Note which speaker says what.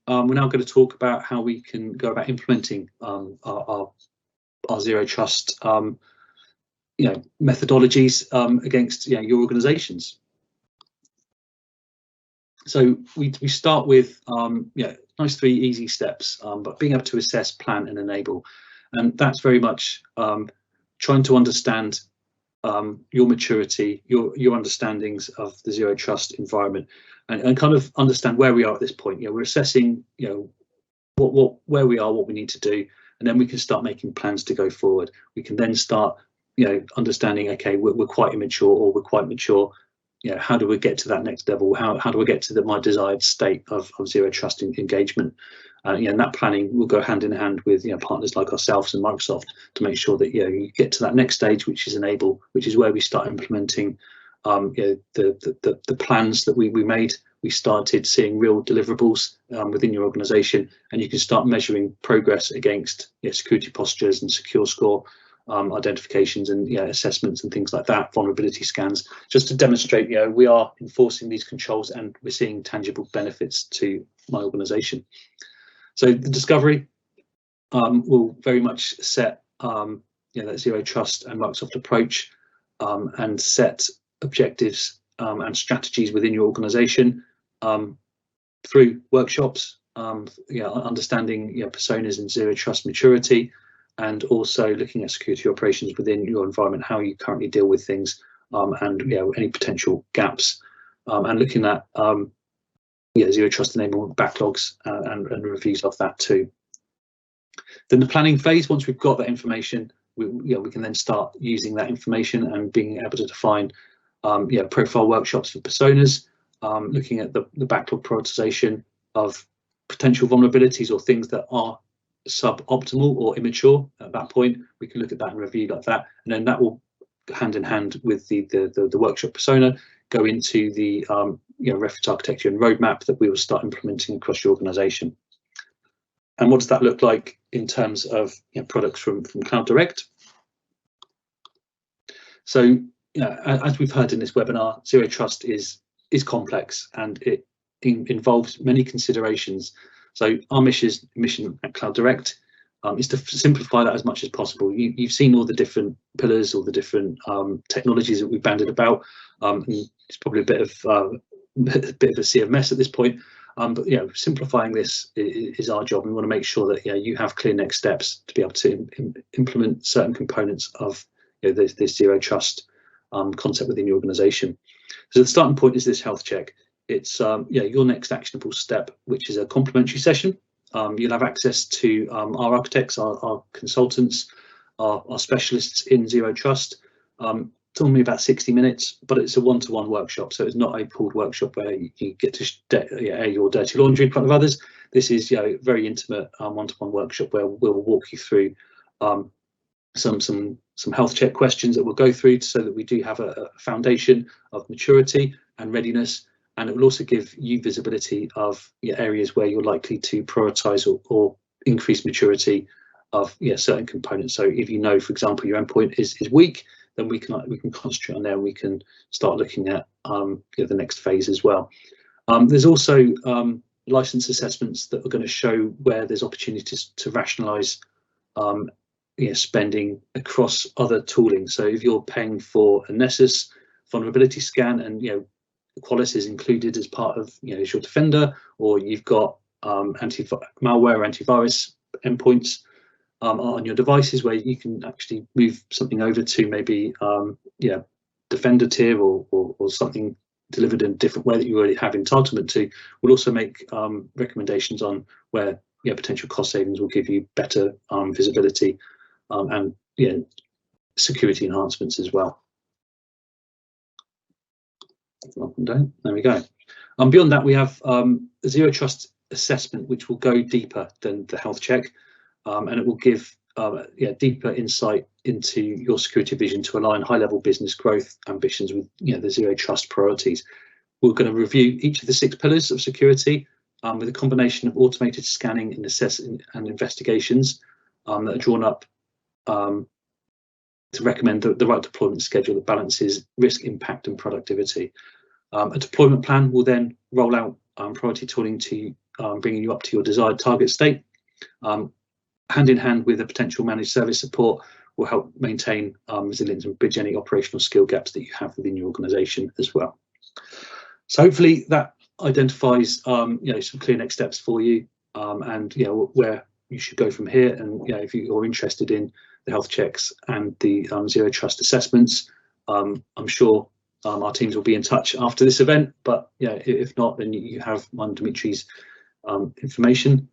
Speaker 1: we're now going to talk about how we can go about implementing our zero trust methodologies against your organizations. So we start with nice 3 easy steps, but being able to assess, plan and enable, and that's very much trying to understand your maturity, your understandings of the zero trust environment, and kind of understand where we are at this point. We're assessing where we are, what we need to do, and then we can start making plans to go forward. We can then start understanding, okay, we're quite immature or we're quite mature. How do we get to that next level? How do we get to my desired state of zero trust engagement? And that planning will go hand in hand with partners like ourselves and Microsoft to make sure that you get to that next stage, which is enable, which is where we start implementing the plans that we made. We started seeing real deliverables within your organization, and you can start measuring progress against security postures and secure score identifications and assessments and things like that, vulnerability scans, just to demonstrate we are enforcing these controls and we're seeing tangible benefits to my organization. So the discovery will very much set that zero trust and Microsoft approach, and set objectives and strategies within your organization through workshops, understanding personas and zero trust maturity, and also looking at security operations within your environment, how you currently deal with things, and any potential gaps, and looking at zero trust enablement backlogs and reviews of that too. Then the planning phase, once we've got that information, we can then start using that information and being able to define profile workshops for personas, looking at the backlog prioritization of potential vulnerabilities or things that are suboptimal or immature. At that point we can look at that and review like that, and then that will hand in hand with the workshop persona go into the reference architecture and roadmap that we will start implementing across your organization. And what does that look like in terms of products from Cloud Direct? So as we've heard in this webinar, zero trust is complex and it involves many considerations. So our mission at Cloud Direct is to simplify that as much as possible. You've seen all the different pillars, all the different technologies that we've banded about. It's probably a bit of a sea of mess at this point. But simplifying this is our job. We want to make sure that you have clear next steps to be able to implement certain components of this zero trust concept within your organization. So the starting point is this health check. It's your next actionable step, which is a complimentary session. You'll have access to our architects, our consultants, our specialists in zero trust. It's only about 60 minutes, but it's a one-to-one workshop, so it's not a pooled workshop where you get to air your dirty laundry in front of others. This is a very intimate one-to-one workshop where we'll walk you through some health check questions that we'll go through so that we do have a foundation of maturity and readiness. And it will also give you visibility of areas where you're likely to prioritise or increase maturity of certain components. So if for example, your endpoint is weak, then we can concentrate on there. And we can start looking at the next phase as well. There's also license assessments that are going to show where there's opportunities to rationalise spending across other tooling. So if you're paying for a Nessus vulnerability scan and Qualys is included as part of Azure Defender, or you've got malware, antivirus endpoints on your devices where you can actually move something over to maybe Defender tier or something delivered in a different way that you already have entitlement to. We'll also make recommendations on where potential cost savings will give you better visibility and security enhancements as well. Up and down. There we go. Beyond that, we have a zero trust assessment, which will go deeper than the health check, and it will give deeper insight into your security vision to align high-level business growth ambitions with the zero trust priorities. We're going to review each of the 6 pillars of security with a combination of automated scanning and assessing and investigations that are drawn up to recommend the right deployment schedule that balances risk, impact and productivity. A deployment plan will then roll out priority tooling to bringing you up to your desired target state. Hand in hand with a potential managed service support will help maintain resilience and bridge any operational skill gaps that you have within your organisation as well. So hopefully that identifies some clear next steps for you, and where you should go from here. And if you're interested in the health checks and the zero trust assessments, I'm sure our teams will be in touch after this event. But if not, then you have Dimitri's information.